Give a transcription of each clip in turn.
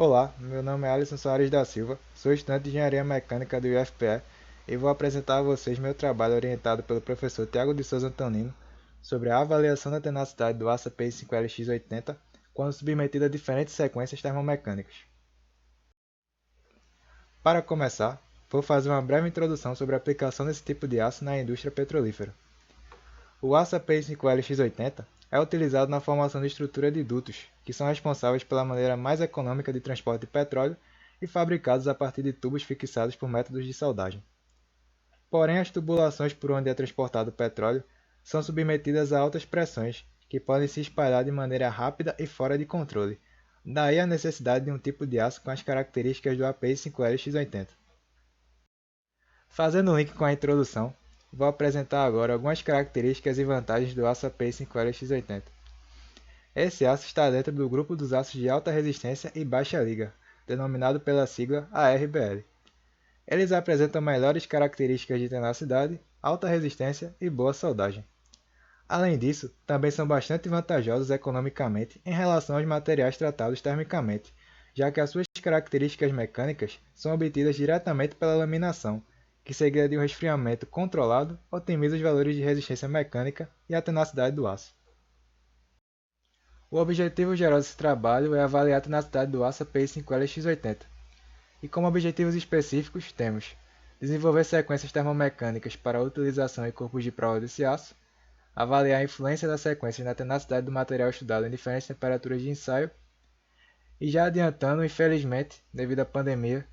Olá, meu nome é Alisson Soares da Silva, sou estudante de Engenharia Mecânica do IFPE e vou apresentar a vocês meu trabalho orientado pelo professor Tiago de Souza Antonino sobre a avaliação da tenacidade do aço API 5LX80 quando submetida a diferentes sequências termomecânicas. Para começar, vou fazer uma breve introdução sobre a aplicação desse tipo de aço na indústria petrolífera. O aço API 5LX80 é utilizado na formação de estrutura de dutos, que são responsáveis pela maneira mais econômica de transporte de petróleo e fabricados a partir de tubos fixados por métodos de soldagem. Porém, as tubulações por onde é transportado o petróleo são submetidas a altas pressões, que podem se espalhar de maneira rápida e fora de controle. Daí a necessidade de um tipo de aço com as características do API 5LX80. Fazendo um link com a introdução, vou apresentar agora algumas características e vantagens do aço API 5LX80. Esse aço está dentro do grupo dos aços de alta resistência e baixa liga, denominado pela sigla ARBL. Eles apresentam melhores características de tenacidade, alta resistência e boa soldagem. Além disso, também são bastante vantajosos economicamente em relação aos materiais tratados termicamente, já que as suas características mecânicas são obtidas diretamente pela laminação, que seguida de um resfriamento controlado otimiza os valores de resistência mecânica e a tenacidade do aço. O objetivo geral desse trabalho é avaliar a tenacidade do aço API 5LX80. E como objetivos específicos temos desenvolver sequências termomecânicas para a utilização em corpos de prova desse aço, avaliar a influência das sequências na tenacidade do material estudado em diferentes temperaturas de ensaio, e já adiantando, infelizmente, devido à pandemia,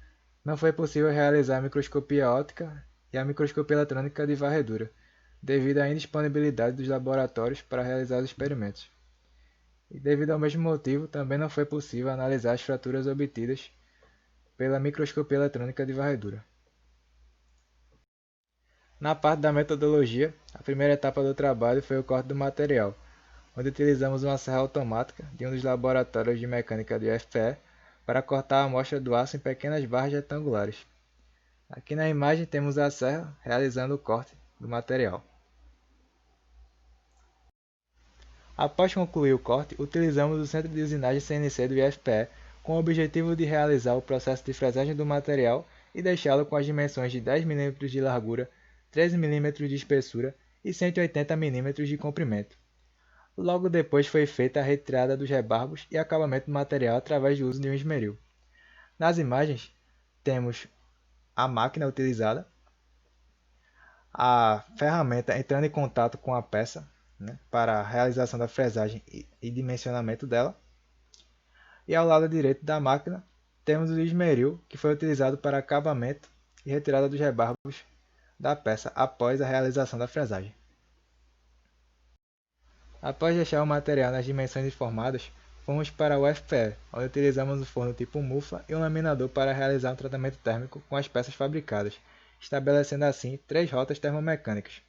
não foi possível realizar a microscopia óptica e a microscopia eletrônica de varredura, devido à indisponibilidade dos laboratórios para realizar os experimentos. E devido ao mesmo motivo, também não foi possível analisar as fraturas obtidas pela microscopia eletrônica de varredura. Na parte da metodologia, a primeira etapa do trabalho foi o corte do material, onde utilizamos uma serra automática de um dos laboratórios de mecânica do IFPE para cortar a amostra do aço em pequenas barras retangulares. Aqui na imagem temos a serra realizando o corte do material. Após concluir o corte, utilizamos o centro de usinagem CNC do IFPE com o objetivo de realizar o processo de fresagem do material e deixá-lo com as dimensões de 10 mm de largura, 13 mm de espessura e 180 mm de comprimento. Logo depois foi feita a retirada dos rebarbos e acabamento do material através do uso de um esmeril. Nas imagens, temos a máquina utilizada, a ferramenta entrando em contato com a peça, para a realização da fresagem e dimensionamento dela. E ao lado direito da máquina temos o esmeril, que foi utilizado para acabamento e retirada dos rebarbos da peça após a realização da fresagem. Após deixar o material nas dimensões informadas, fomos para o FPE, onde utilizamos um forno tipo mufa e um laminador para realizar um tratamento térmico com as peças fabricadas, estabelecendo assim 3 rotas termomecânicas.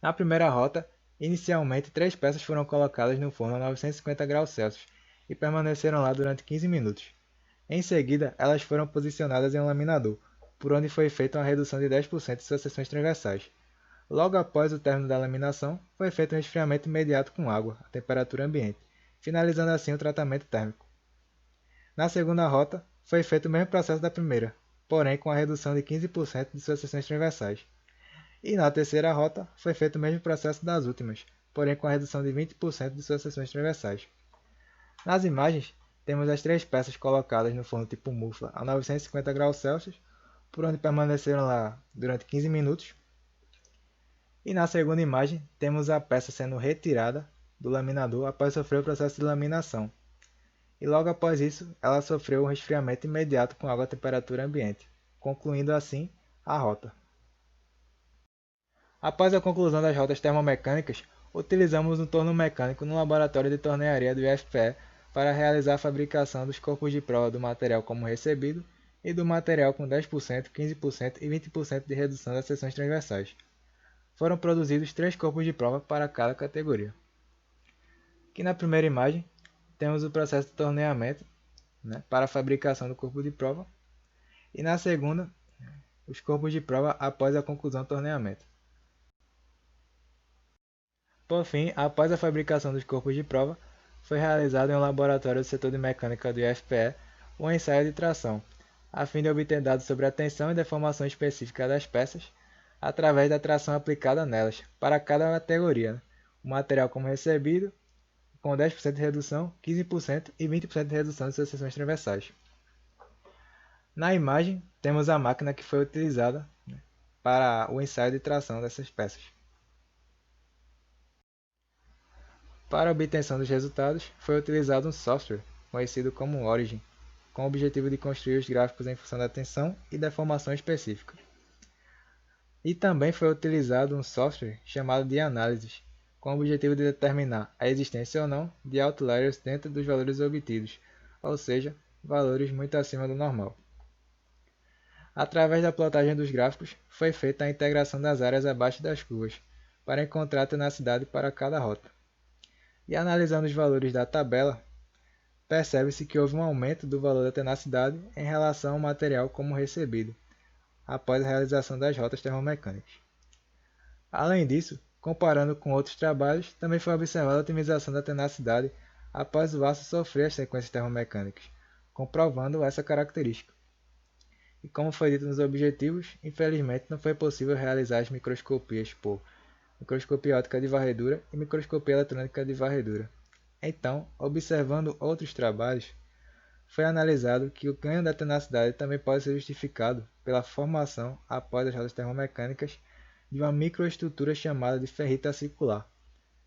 Na primeira rota, inicialmente 3 peças foram colocadas no forno a 950 graus Celsius e permaneceram lá durante 15 minutos. Em seguida, elas foram posicionadas em um laminador, por onde foi feita uma redução de 10% de suas seções transversais. Logo após o término da laminação, foi feito um resfriamento imediato com água, a temperatura ambiente, finalizando assim o tratamento térmico. Na segunda rota, foi feito o mesmo processo da primeira, porém com a redução de 15% de suas seções transversais. E na terceira rota, foi feito o mesmo processo das últimas, porém com a redução de 20% de suas seções transversais. Nas imagens, temos as 3 peças colocadas no forno tipo mufa a 950 graus Celsius, por onde permaneceram lá durante 15 minutos. E na segunda imagem, temos a peça sendo retirada do laminador após sofrer o processo de laminação. E logo após isso, ela sofreu um resfriamento imediato com água a temperatura ambiente, concluindo assim a rota. Após a conclusão das rotas termomecânicas, utilizamos um torno mecânico no laboratório de tornearia do IFPE para realizar a fabricação dos corpos de prova do material como recebido e do material com 10%, 15% e 20% de redução das seções transversais. Foram produzidos 3 corpos de prova para cada categoria. Aqui na primeira imagem, temos o processo de torneamento para a fabricação do corpo de prova, e na segunda, os corpos de prova após a conclusão do torneamento. Por fim, após a fabricação dos corpos de prova, foi realizado em um laboratório do setor de mecânica do IFPE o ensaio de tração, a fim de obter dados sobre a tensão e deformação específica das peças através da tração aplicada nelas, para cada categoria, o material como recebido, com 10% de redução, 15% e 20% de redução de suas seções transversais. Na imagem, temos a máquina que foi utilizada para o ensaio de tração dessas peças. Para a obtenção dos resultados, foi utilizado um software, conhecido como Origin, com o objetivo de construir os gráficos em função da tensão e deformação específica. E também foi utilizado um software chamado de Analysis, com o objetivo de determinar a existência ou não de outliers dentro dos valores obtidos, ou seja, valores muito acima do normal. Através da plotagem dos gráficos, foi feita a integração das áreas abaixo das curvas, para encontrar a tenacidade para cada rota. E analisando os valores da tabela, percebe-se que houve um aumento do valor da tenacidade em relação ao material como recebido, após a realização das rotas termomecânicas. Além disso, comparando com outros trabalhos, também foi observada a otimização da tenacidade após o aço sofrer as sequências termomecânicas, comprovando essa característica. E como foi dito nos objetivos, infelizmente não foi possível realizar as microscopias por microscopia óptica de varredura e microscopia eletrônica de varredura. Então, observando outros trabalhos, foi analisado que o ganho da tenacidade também pode ser justificado pela formação, após as rodas termomecânicas, de uma microestrutura chamada de ferrita circular,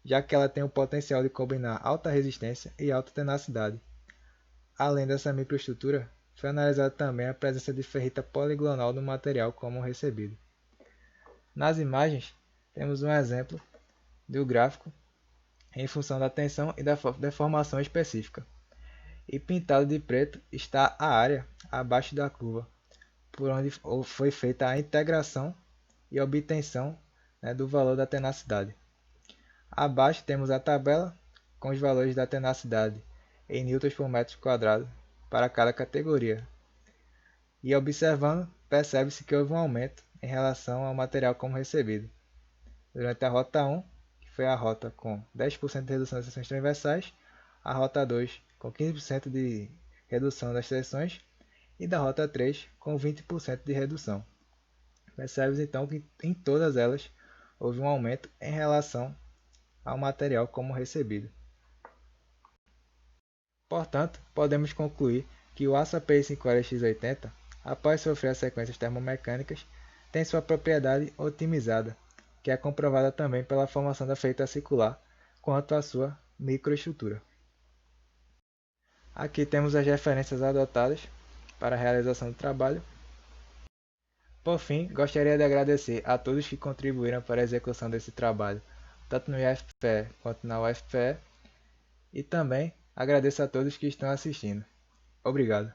já que ela tem o potencial de combinar alta resistência e alta tenacidade. Além dessa microestrutura, foi analisada também a presença de ferrita poligonal no material como recebido. Nas imagens, temos um exemplo do gráfico em função da tensão e da deformação específica. E pintado de preto está a área abaixo da curva, por onde foi feita a integração e obtenção do valor da tenacidade. Abaixo temos a tabela com os valores da tenacidade em newtons por metro quadrado para cada categoria. E observando, percebe-se que houve um aumento em relação ao material como recebido. Durante a rota 1, que foi a rota com 10% de redução das seções transversais, a rota 2 com 15% de redução das seções e da rota 3 com 20% de redução. Percebe-se então que em todas elas houve um aumento em relação ao material como recebido. Portanto, podemos concluir que o aço API 5LX80, após sofrer as sequências termomecânicas, tem sua propriedade otimizada, que é comprovada também pela formação da ferrita circular quanto à sua microestrutura. Aqui temos as referências adotadas para a realização do trabalho. Por fim, gostaria de agradecer a todos que contribuíram para a execução desse trabalho, tanto no IFPE quanto na UFPE, e também agradeço a todos que estão assistindo. Obrigado.